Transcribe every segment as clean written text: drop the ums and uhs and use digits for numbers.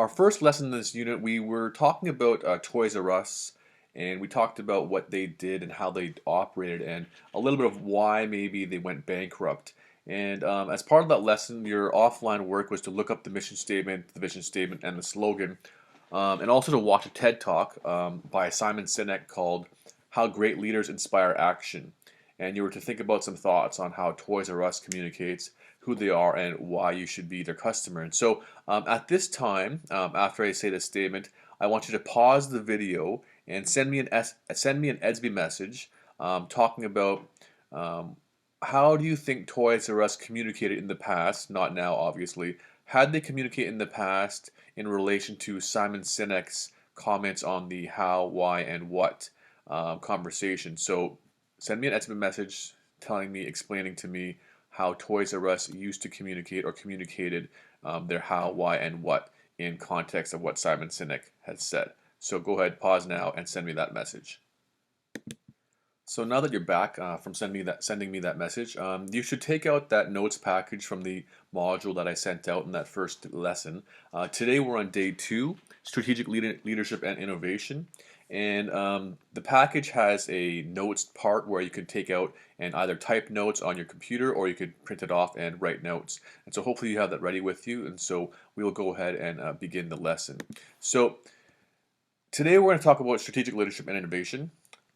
Our first lesson in this unit, we were talking about Toys R Us, and we talked about what they did and how they operated, and a little bit of why maybe they went bankrupt. And as part of that lesson, your offline work was to look up the mission statement, the vision statement, and the slogan, and also to watch a TED Talk by Simon Sinek called "How Great Leaders Inspire Action." And you were to think about some thoughts on how Toys R Us communicates, who they are, and why you should be their customer. And so at this time, after I say this statement, I want you to pause the video and send me an Edsby message talking about um, how do you think Toys R Us communicated in the past, not now, obviously. How did they communicate in the past in relation to Simon Sinek's comments on the how, why, and what conversation? So send me an Edsby message telling me, explaining to me how Toys R Us used to communicate or communicated their how, why, and what in context of what Simon Sinek has said. So go ahead, pause now, and send me that message. So now that you're back from sending me that message, you should take out that notes package from the module that I sent out in that first lesson. Today we're on day two, strategic leadership and innovation, and the package has a notes part where you can take out and either type notes on your computer or you could print it off and write notes. And so hopefully you have that ready with you. And so we will go ahead and begin the lesson. So today we're going to talk about strategic leadership and innovation,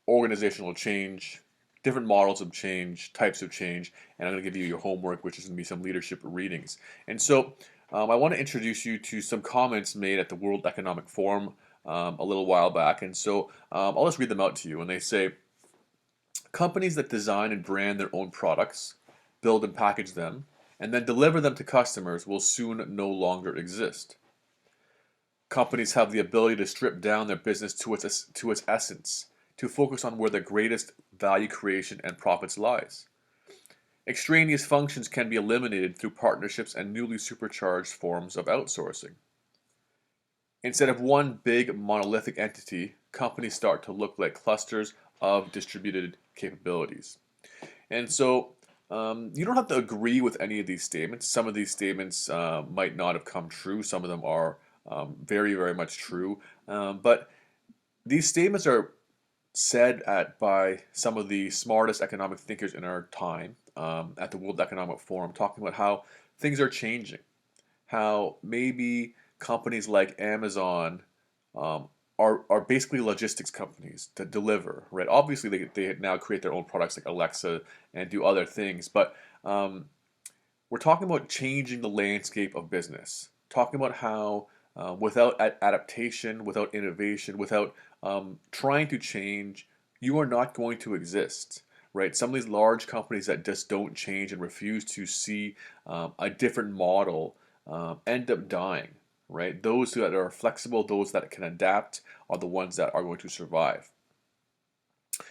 organizational change, different models of change, types of change, and I'm going to give you your homework, which is going to be some leadership readings. And so I want to introduce you to some comments made at the World Economic Forum a little while back. And so I'll just read them out to you. And they say, companies that design and brand their own products, build and package them, and then deliver them to customers will soon no longer exist. Companies have the ability to strip down their business to its essence, to focus on where the greatest value creation and profits lies. Extraneous functions can be eliminated through partnerships and newly supercharged forms of outsourcing. Instead of one big monolithic entity, companies start to look like clusters of distributed capabilities. And so you don't have to agree with any of these statements. Some of these statements might not have come true. Some of them are very, very much true. But these statements are said by some of the smartest economic thinkers in our time at the World Economic Forum, talking about how things are changing, how maybe companies like Amazon are basically logistics companies that deliver, right? Obviously, they now create their own products like Alexa and do other things, but we're talking about changing the landscape of business, talking about how without adaptation, without innovation, without trying to change, you are not going to exist, right? Some of these large companies that just don't change and refuse to see a different model end up dying, right? Those that are flexible, those that can adapt, are the ones that are going to survive.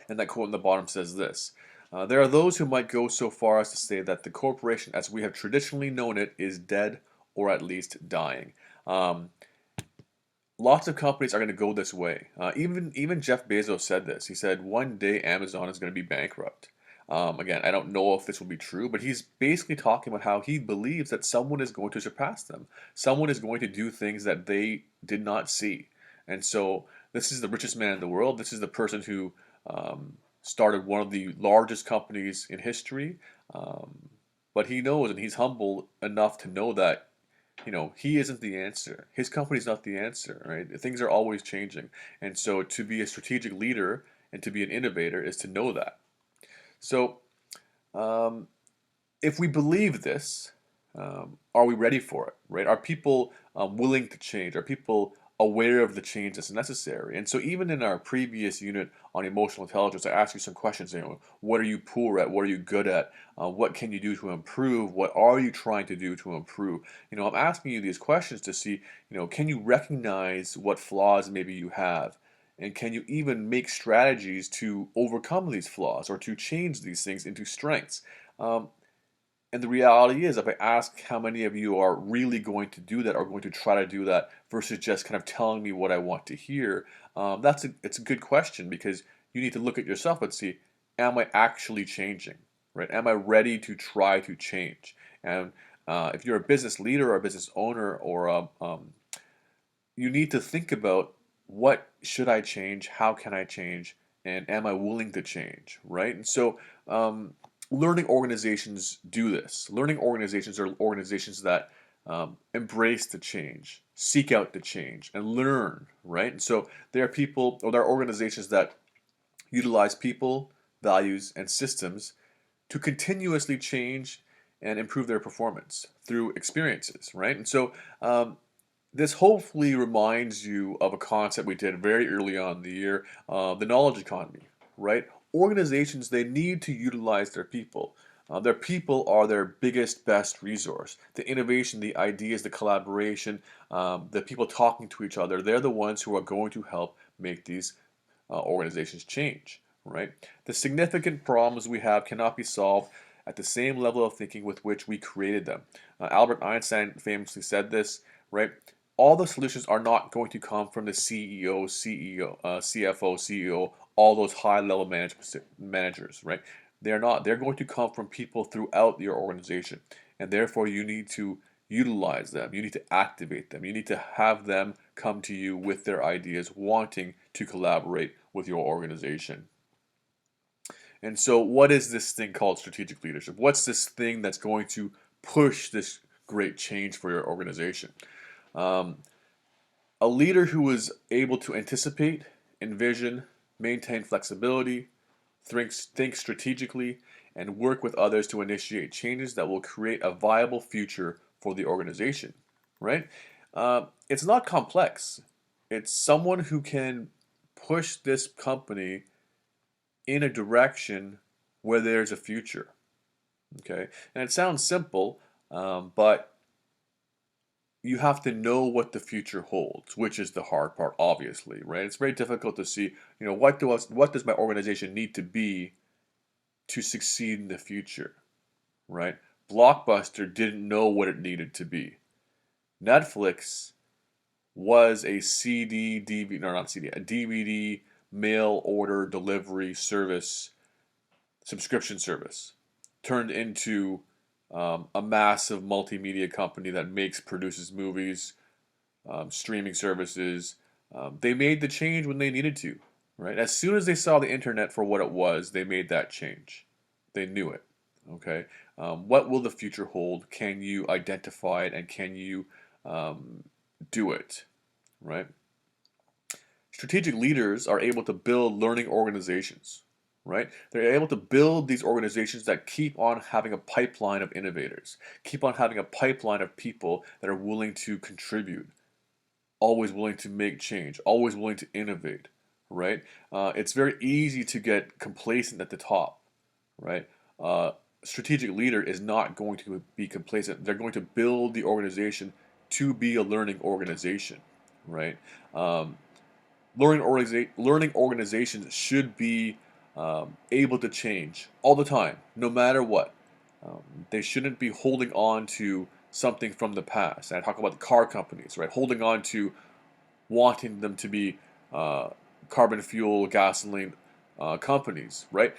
And that quote in the bottom says this. There are those who might go so far as to say that the corporation as we have traditionally known it is dead or at least dying. Um, Lots of companies are going to go this way. Even Jeff Bezos said this. He said one day Amazon is going to be bankrupt. Again, I don't know if this will be true, but he's basically talking about how he believes that someone is going to surpass them. Someone is going to do things that they did not see. And so this is the richest man in the world. This is the person who started one of the largest companies in history. But he knows and he's humble enough to know that he isn't the answer. His company's not the answer, right? Things are always changing. And so to be a strategic leader and to be an innovator is to know that. So um, if we believe this, are we ready for it, right? Are people willing to change? Are people aware of the change that's necessary? And so even in our previous unit on emotional intelligence, I asked you some questions, what are you poor at? What are you good at? What can you do to improve? What are you trying to do to improve? I'm asking you these questions to see, can you recognize what flaws maybe you have? And can you even make strategies to overcome these flaws or to change these things into strengths? Um, and the reality is, if I ask how many of you are really going to do that, are going to try to do that, versus just kind of telling me what I want to hear, it's a good question because you need to look at yourself and see, am I actually changing, right? Am I ready to try to change? And if you're a business leader or a business owner or you need to think about, what should I change? How can I change? And am I willing to change? Right? And so, learning organizations do this. Learning organizations are organizations that embrace the change, seek out the change, and learn. Right? And so, there are people, or there are organizations that utilize people, values, and systems to continuously change and improve their performance through experiences. Right? And so, this hopefully reminds you of a concept we did very early on in the year, the knowledge economy, right? Organizations, they need to utilize their people. Their people are their biggest, best resource. The innovation, the ideas, the collaboration, the people talking to each other, they're the ones who are going to help make these organizations change, right? The significant problems we have cannot be solved at the same level of thinking with which we created them. Albert Einstein famously said this, right? All the solutions are not going to come from the CFO, CEO, all those high-level managers, right? They're not. They're going to come from people throughout your organization, and therefore you need to utilize them. You need to activate them. You need to have them come to you with their ideas, wanting to collaborate with your organization. And so, what is this thing called strategic leadership? What's this thing that's going to push this great change for your organization? Um, a leader who is able to anticipate, envision, maintain flexibility, think strategically, and work with others to initiate changes that will create a viable future for the organization, right? It's not complex. It's someone who can push this company in a direction where there's a future, okay? And it sounds simple, but you have to know what the future holds, which is the hard part, obviously, right? It's very difficult to see, what does my organization need to be to succeed in the future, right? Blockbuster didn't know what it needed to be. Netflix was a CD, DVD, no, not CD, a DVD mail order delivery service, subscription service, turned into a massive multimedia company that produces movies, streaming services. They made the change when they needed to, right? As soon as they saw the internet for what it was, they made that change. They knew it. Okay. What will the future hold? Can you identify it, and can you do it? Right. Strategic leaders are able to build learning organizations. Right. They're able to build these organizations that keep on having a pipeline of innovators, keep on having a pipeline of people that are willing to contribute, always willing to make change, always willing to innovate, right? It's very easy to get complacent at the top, right? Strategic leader is not going to be complacent. They're going to build the organization to be a learning organization, right? Um, learning organizations should be able to change all the time, no matter what. They shouldn't be holding on to something from the past. And I talk about the car companies, right? Holding on to wanting them to be uh, carbon fuel, gasoline companies, right?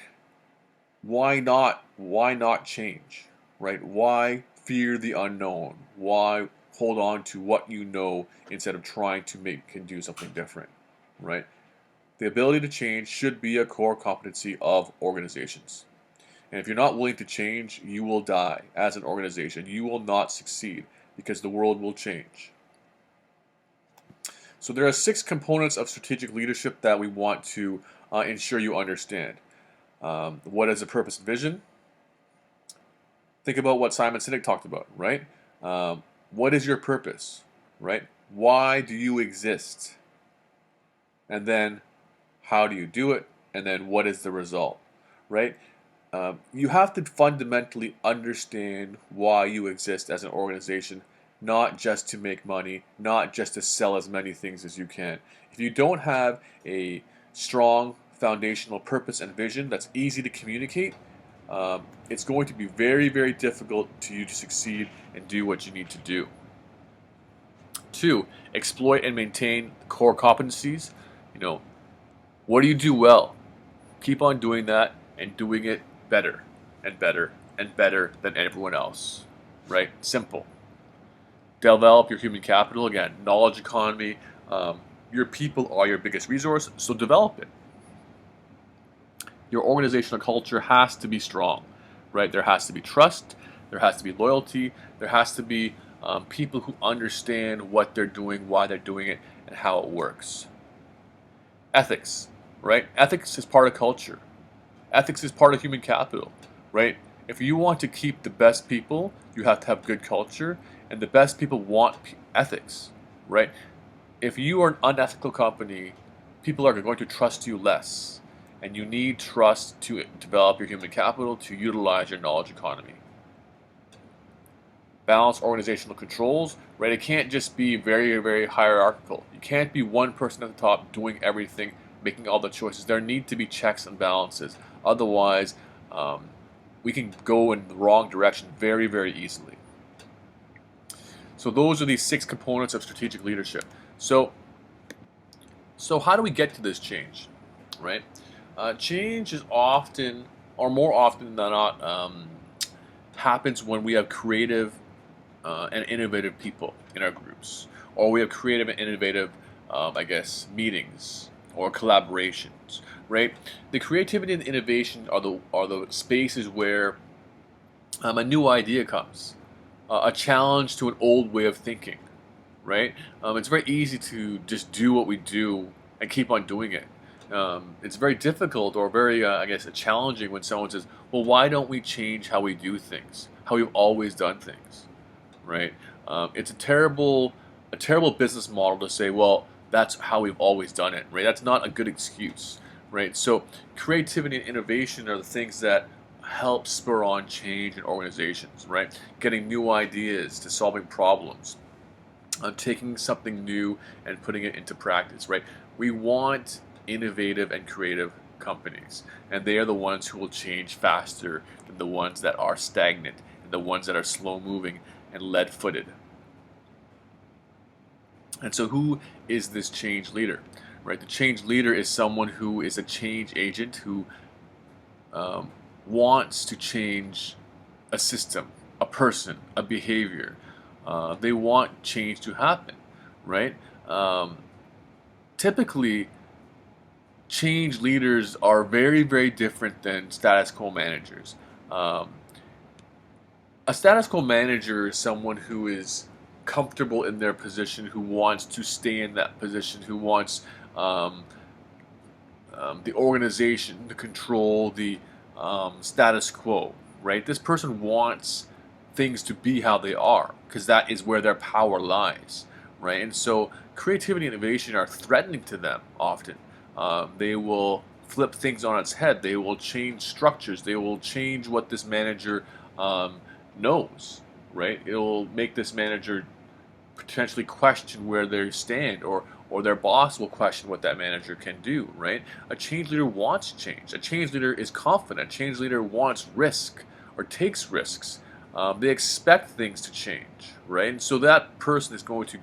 Why not? Why not change, right? Why fear the unknown? Why hold on to what you know instead of trying to make and do something different, right? The ability to change should be a core competency of organizations. And if you're not willing to change, you will die as an organization. You will not succeed because the world will change. So there are 6 components of strategic leadership that we want to ensure you understand. What is a purpose and vision? Think about what Simon Sinek talked about, right? What is your purpose, right? Why do you exist? And then how do you do it? And then what is the result, right? You have to fundamentally understand why you exist as an organization, not just to make money, not just to sell as many things as you can. If you don't have a strong foundational purpose and vision that's easy to communicate, it's going to be very, very difficult to you to succeed and do what you need to do. 2, exploit and maintain core competencies. You know, what do you do well? Keep on doing that and doing it better and better and better than everyone else. Right? Simple. Develop your human capital. Again, knowledge economy. Your people are your biggest resource, so develop it. Your organizational culture has to be strong, right? There has to be trust, there has to be loyalty, there has to be people who understand what they're doing, why they're doing it, and how it works. Ethics, right? Ethics is part of culture. Ethics is part of human capital, right? If you want to keep the best people, you have to have good culture, and the best people want ethics, right? If you are an unethical company, people are going to trust you less. And you need trust to develop your human capital, to utilize your knowledge economy. Balance organizational controls, right? It can't just be very, very hierarchical. You can't be one person at the top doing everything, making all the choices. There need to be checks and balances. Otherwise, we can go in the wrong direction very, very easily. So those are the 6 components of strategic leadership. So how do we get to this change, right? Change is often, or more often than not, happens when we have creative and innovative people in our groups, or we have creative and innovative, meetings or collaborations, right? The creativity and innovation are the spaces where a new idea comes, a challenge to an old way of thinking, right? It's very easy to just do what we do and keep on doing it. It's very difficult or very, challenging when someone says, well, why don't we change how we do things, how we've always done things, right? It's a terrible business model to say, well, that's how we've always done it, right? That's not a good excuse, right? So creativity and innovation are the things that help spur on change in organizations, right? Getting new ideas to solving problems, taking something new and putting it into practice, right? We want innovative and creative companies, and they are the ones who will change faster than the ones that are stagnant and the ones that are slow moving and lead-footed. And so who is this change leader, right? The change leader is someone who is a change agent who wants to change a system, a person, a behavior. They want change to happen, right? Typically, change leaders are very, very different than status quo managers. A status quo manager is someone who is comfortable in their position, who wants to stay in that position, who wants the organization, the control, the status quo, right? This person wants things to be how they are because that is where their power lies, right? And so creativity and innovation are threatening to them often. They will flip things on its head. They will change structures. They will change what this manager knows, right? It will make this manager potentially question where they stand, or their boss will question what that manager can do, right? A change leader wants change. A change leader is confident. A change leader wants risk or takes risks. They expect things to change, right? And so that person is going to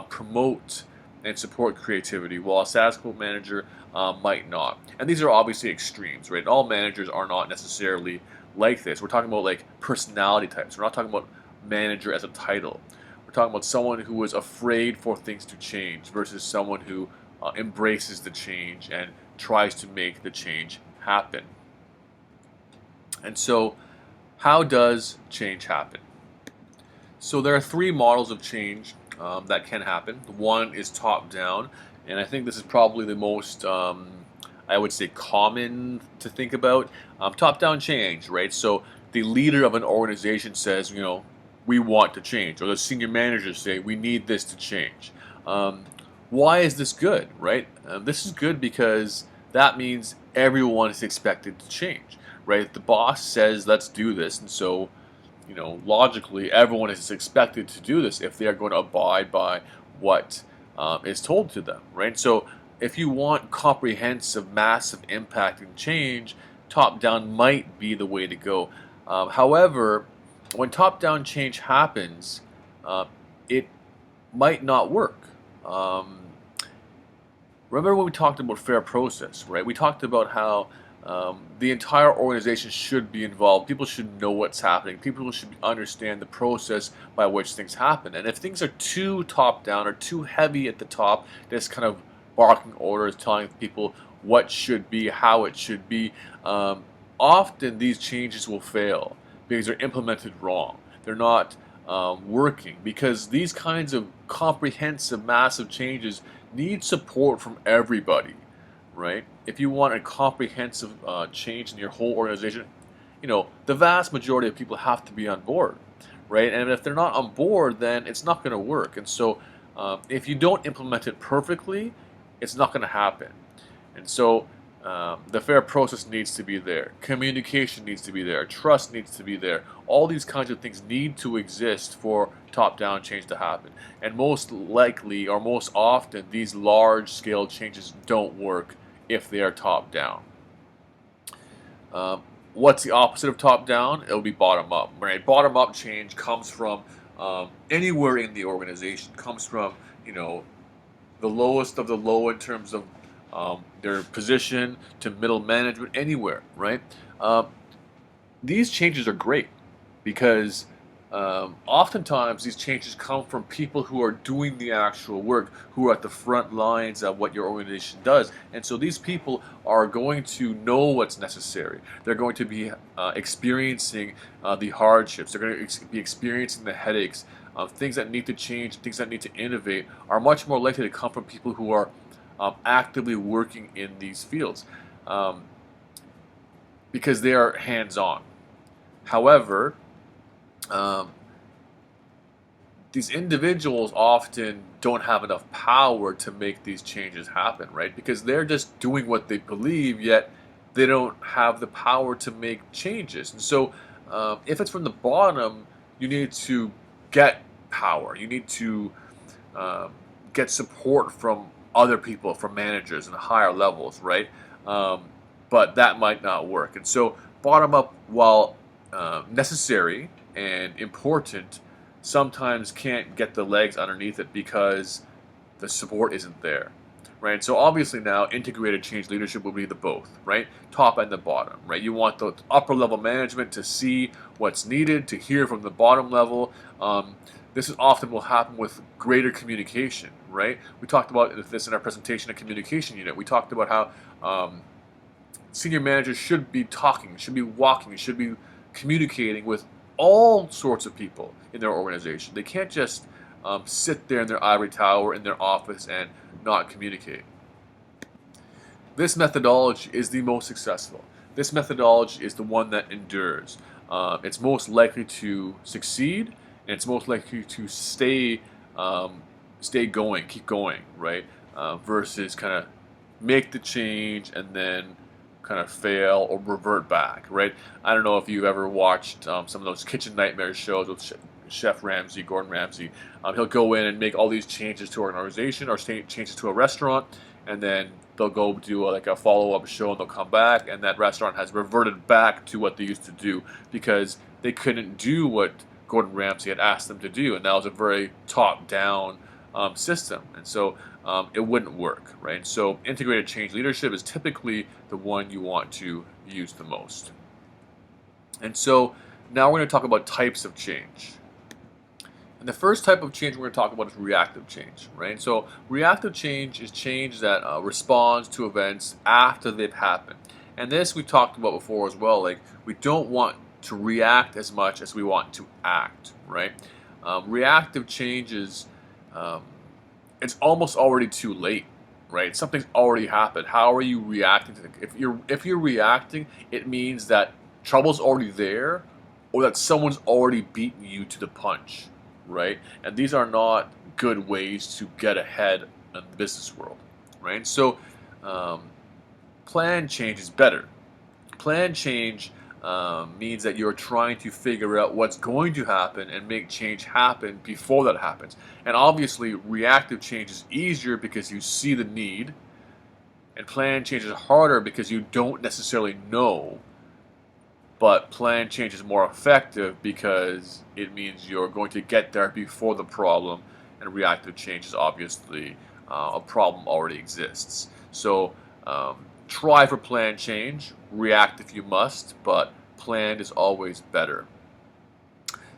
promote and support creativity, while a status quo manager might not. And these are obviously extremes, right? All managers are not necessarily like this. We're talking about like personality types. We're not talking about manager as a title. We're talking about someone who is afraid for things to change versus someone who embraces the change and tries to make the change happen. And so, how does change happen? So there are 3 models of change that can happen. One is top down, and I think this is probably the most, I would say, common to think about. Top down change, right? So the leader of an organization says, we want to change, or the senior managers say, we need this to change. Why is this good, right? This is good because that means everyone is expected to change, right? The boss says, let's do this, and so logically, everyone is expected to do this if they are going to abide by what is told to them, right? So if you want comprehensive, massive impact and change, top-down might be the way to go. However, when top-down change happens, it might not work. Remember when we talked about fair process, right? We talked about how the entire organization should be involved. People should know what's happening. People should understand the process by which things happen. And if things are too top down or too heavy at the top, this kind of barking orders telling people what should be, how it should be, um, often these changes will fail because they're implemented wrong. They're not working because these kinds of comprehensive, massive changes need support from everybody, right? If you want a comprehensive change in your whole organization, the vast majority of people have to be on board, right? And if they're not on board, then it's not going to work. And so, if you don't implement it perfectly, it's not going to happen. And so, the fair process needs to be there. Communication needs to be there. Trust needs to be there. All these kinds of things need to exist for top-down change to happen. And most likely, or most often, these large-scale changes don't work if they are top-down. What's the opposite of top-down? It'll be bottom-up. Right? Bottom-up change comes from anywhere in the organization. Comes from the lowest of the low in terms of their position to middle management, anywhere, right? These changes are great because oftentimes these changes come from people who are doing the actual work, who are at the front lines of what your organization does. And so these people are going to know what's necessary. They're going to be experiencing the hardships. They're going to be experiencing the headaches. Things that need to change, things that need to innovate are much more likely to come from people who are actively working in these fields because they are hands-on. However, these individuals often don't have enough power to make these changes happen, right? Because they're just doing what they believe, yet they don't have the power to make changes. And so, if it's from the bottom, you need to get power. You need to get support from other people, from managers and higher levels, right? But that might not work. And so, bottom up, while necessary and important, sometimes can't get the legs underneath it because the support isn't there, right? So obviously now integrated change leadership will be the both, right? Top and the bottom, right? You want the upper level management to see what's needed, to hear from the bottom level. This is often will happen with greater communication, right? We talked about this in our presentation of communication unit. We talked about how senior managers should be talking, should be walking, should be communicating with all sorts of people in their organization. They can't just sit there in their ivory tower in their office and not communicate. This methodology is the most successful. This methodology is the one that endures. It's most likely to succeed, and it's most likely to stay going, keep going, right? Versus kind of make the change and then kind of fail or revert back, right? I don't know if you've ever watched some of those Kitchen Nightmares shows with Chef Ramsay, Gordon Ramsay. He'll go in and make all these changes to an organization or changes to a restaurant, and then they'll go do like a follow-up show, and they'll come back, and that restaurant has reverted back to what they used to do because they couldn't do what Gordon Ramsay had asked them to do, and that was a very top-down system, and so it wouldn't work, right? So integrated change leadership is typically the one you want to use the most. And so now we're going to talk about types of change. And the first type of change we're going to talk about is reactive change, right? So reactive change is change that responds to events after they've happened. And this we talked about before as well. Like, we don't want to react as much as we want to act, right? Reactive change is it's almost already too late, right? Something's already happened. How are you reacting to it? If you're reacting, it means that trouble's already there, or that someone's already beaten you to the punch, right? And these are not good ways to get ahead in the business world, right? So, plan change is better. Plan change means that you're trying to figure out what's going to happen and make change happen before that happens. And obviously, reactive change is easier because you see the need, and plan change is harder because you don't necessarily know. But plan change is more effective because it means you're going to get there before the problem, and reactive change is obviously a problem already exists. So try for planned change, react if you must, but planned is always better.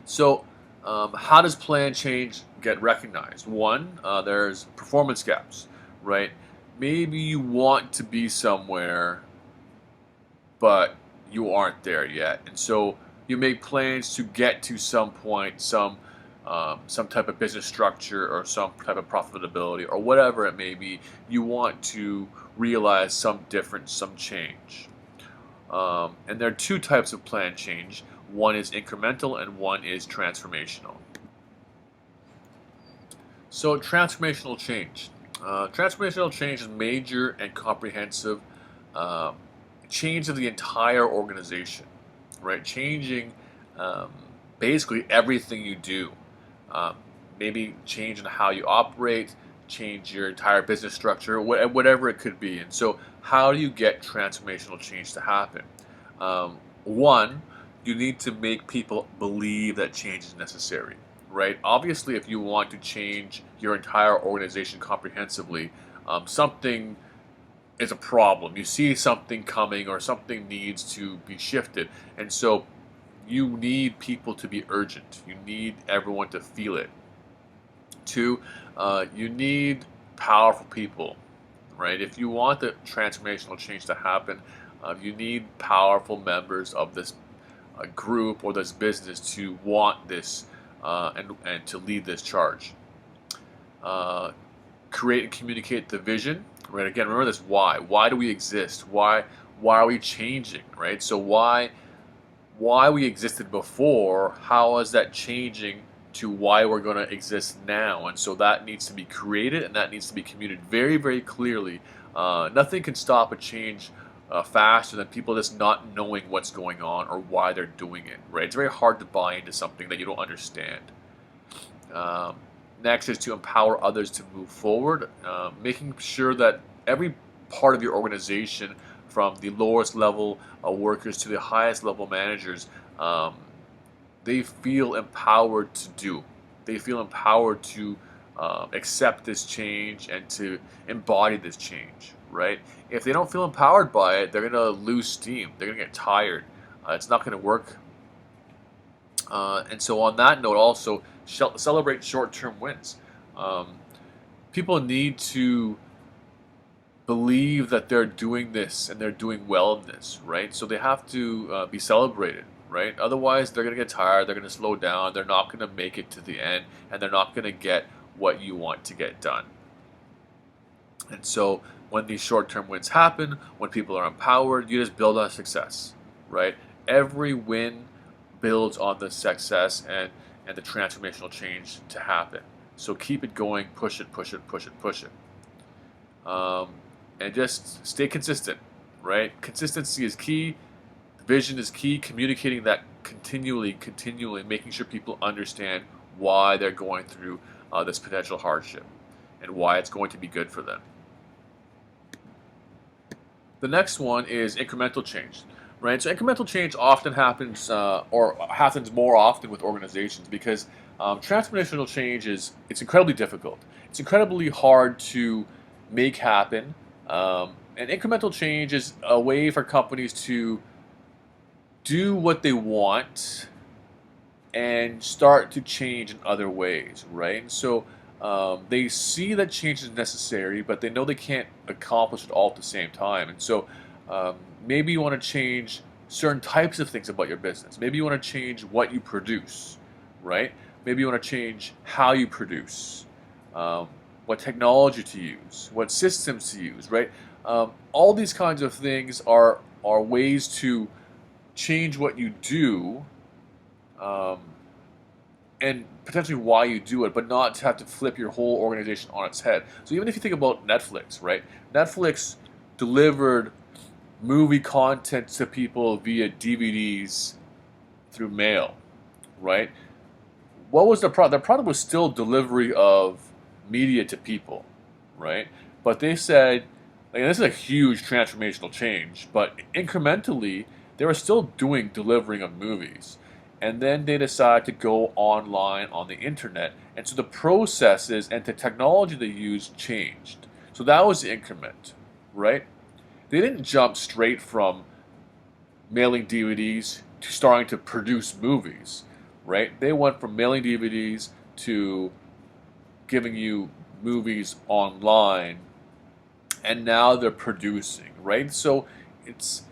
So, how does plan change get recognized? One, there's performance gaps, right? Maybe you want to be somewhere, but you aren't there yet, and so you make plans to get to some point, some type of business structure or some type of profitability or whatever it may be. You want to realize some difference, some change. And there are two types of plan change. One is incremental and one is transformational. So transformational change. Transformational change is major and comprehensive um, change of the entire organization, right? Changing um, basically everything you do. Um, Maybe change in how you operate, change your entire business structure, whatever it could be. And so, how do you get transformational change to happen? One, you need to make people believe that change is necessary, right? Obviously, if you want to change your entire organization comprehensively, something is a problem. You see something coming or something needs to be shifted. And so you need people to be urgent. You need everyone to feel it. Two, you need powerful people, right? If you want the transformational change to happen, you need powerful members of this group or this business to want this and to lead this charge. Uh, Create and communicate the vision, right? Again, remember this why. Why do we exist? Why are we changing, right? So why we existed before, how is that changing to why we're going to exist now? And so that needs to be created and that needs to be communicated very, very clearly. Nothing can stop a change faster than people just not knowing what's going on or why they're doing it, right? It's very hard to buy into something that you don't understand. Um, Next is to empower others to move forward, making sure that every part of your organization, from the lowest level workers to the highest level managers, um, they feel empowered to do. They feel empowered to accept this change and to embody this change, right? If they don't feel empowered by it, they're going to lose steam. They're going to get tired. It's not going to work. And so, on that note, also celebrate short-term wins. Um, People need to believe that they're doing this and they're doing well in this, right? So they have to be celebrated, right? Otherwise, they're going to get tired, they're going to slow down, they're not going to make it to the end, and they're not going to get what you want to get done. And so when these short-term wins happen, when people are empowered, you just build on success, right? Every win builds on the success and the transformational change to happen. So keep it going, push it, push it, push it, push it. Um, and just stay consistent, right? Consistency is key. Vision is key. Communicating that continually, making sure people understand why they're going through this potential hardship and why it's going to be good for them. The next one is incremental change, right? So incremental change often happens, or happens more often with organizations because transformational change it's incredibly difficult. It's incredibly hard to make happen, and incremental change is a way for companies to do what they want and start to change in other ways, right? And so they see that change is necessary, but they know they can't accomplish it all at the same time. And so um, maybe you want to change certain types of things about your business. Maybe you want to change what you produce, right? Maybe you want to change how you produce, what technology to use, what systems to use, right? All these kinds of things are ways to change what you do, um, and potentially why you do it, but not to have to flip your whole organization on its head. So even if you think about Netflix, right? Netflix delivered movie content to people via DVDs through mail, right? What was the product? The product was still delivery of media to people, right? But they said, like, this is a huge transformational change, but incrementally, they were still doing delivering of movies. And then they decided to go online on the internet. And so the processes and the technology they used changed. So that was the increment, right? They didn't jump straight from mailing DVDs to starting to produce movies, right? They went from mailing DVDs to giving you movies online, and now they're producing, right? So it's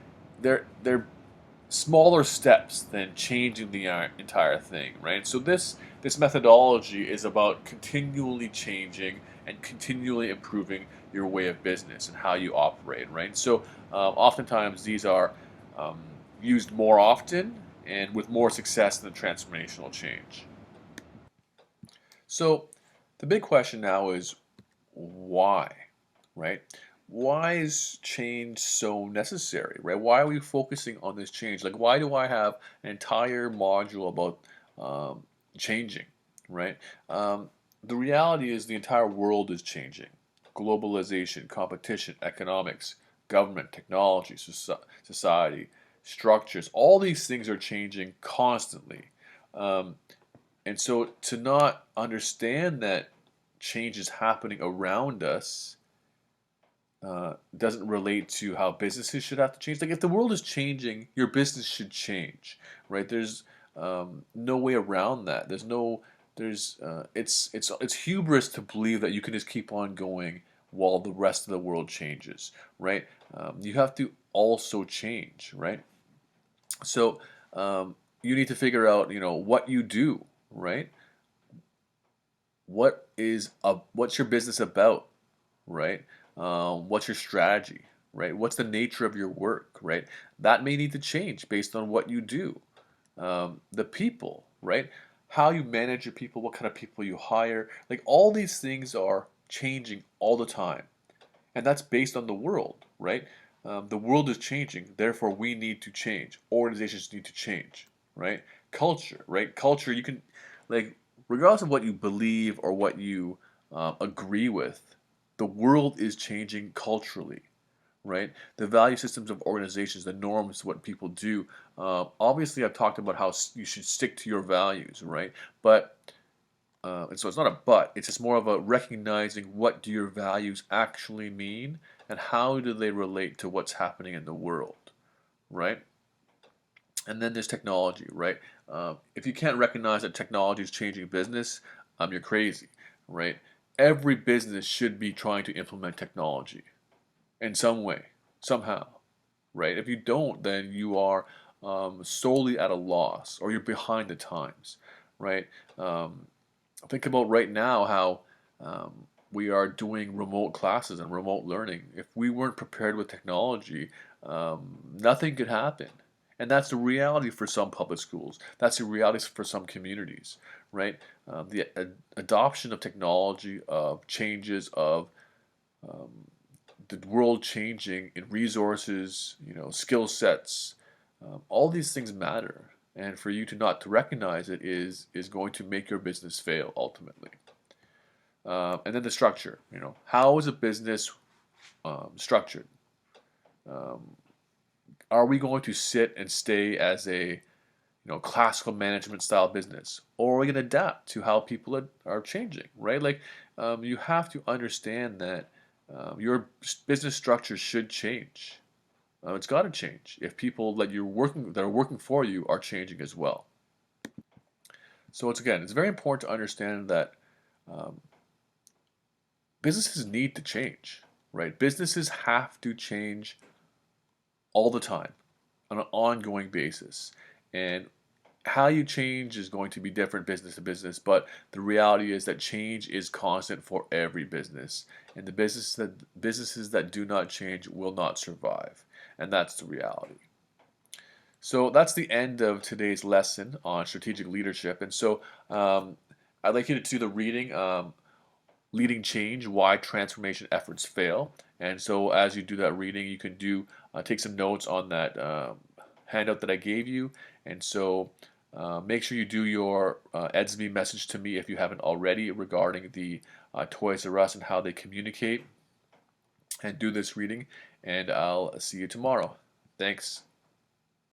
they're smaller steps than changing the entire thing, right? So this methodology is about continually changing and continually improving your way of business and how you operate, right? So oftentimes these are um, used more often and with more success than transformational change. So the big question now is why, right? Why is change so necessary, right? Why are we focusing on this change? Like, why do I have an entire module about um, changing, right? Um, the reality is the entire world is changing. Globalization, competition, economics, government, technology, society, structures, all these things are changing constantly. Um, and so to not understand that change is happening around us doesn't relate to how businesses should have to change. Like if the world is changing, your business should change, right? There's no way around that. It's hubris to believe that you can just keep on going while the rest of the world changes, right? You have to also change, right? So you need to figure out, what you do, right? What's your business about, right? What's your strategy, right? What's the nature of your work, right? That may need to change based on what you do. The people, right? How you manage your people, what kind of people you hire, like all these things are changing all the time, and that's based on the world, right? The world is changing, therefore we need to change. Organizations need to change, right? Culture, right? Culture, you can, like, regardless of what you believe or what you agree with, the world is changing culturally, right? The value systems of organizations, the norms, what people do. Obviously, I've talked about how you should stick to your values, right? But and so it's not a but, it's just more of a recognizing what do your values actually mean and how do they relate to what's happening in the world, right? And then there's technology, right? If you can't recognize that technology is changing business, you're crazy, right? Every business should be trying to implement technology in some way, somehow, right? If you don't, then you are solely at a loss or you're behind the times, right? Um, think about right now how we are doing remote classes and remote learning. If we weren't prepared with technology, nothing could happen. And that's the reality for some public schools. That's the reality for some communities, right? The adoption of technology, of changes, of the world changing in resources, skill sets, all these things matter. And for you to not to recognize it is going to make your business fail ultimately. And then the structure, how is a business structured? Um, are we going to sit and stay as a classical management style business, or are we going to adapt to how people are changing, right? Like you have to understand that your business structure should change. It's got to change if people that are working for you are changing as well. So it's very important to understand that um, businesses need to change, right? Businesses have to change all the time on an ongoing basis. And how you change is going to be different business to business, but the reality is that change is constant for every business. And the businesses that do not change will not survive. And that's the reality. So that's the end of today's lesson on strategic leadership. And so I'd like you to do the reading. Leading Change, Why Transformation Efforts Fail. And so as you do that reading, you can take some notes on that handout that I gave you. And so make sure you do your EDSB message to me if you haven't already regarding the Toys R Us and how they communicate. And do this reading, and I'll see you tomorrow. Thanks.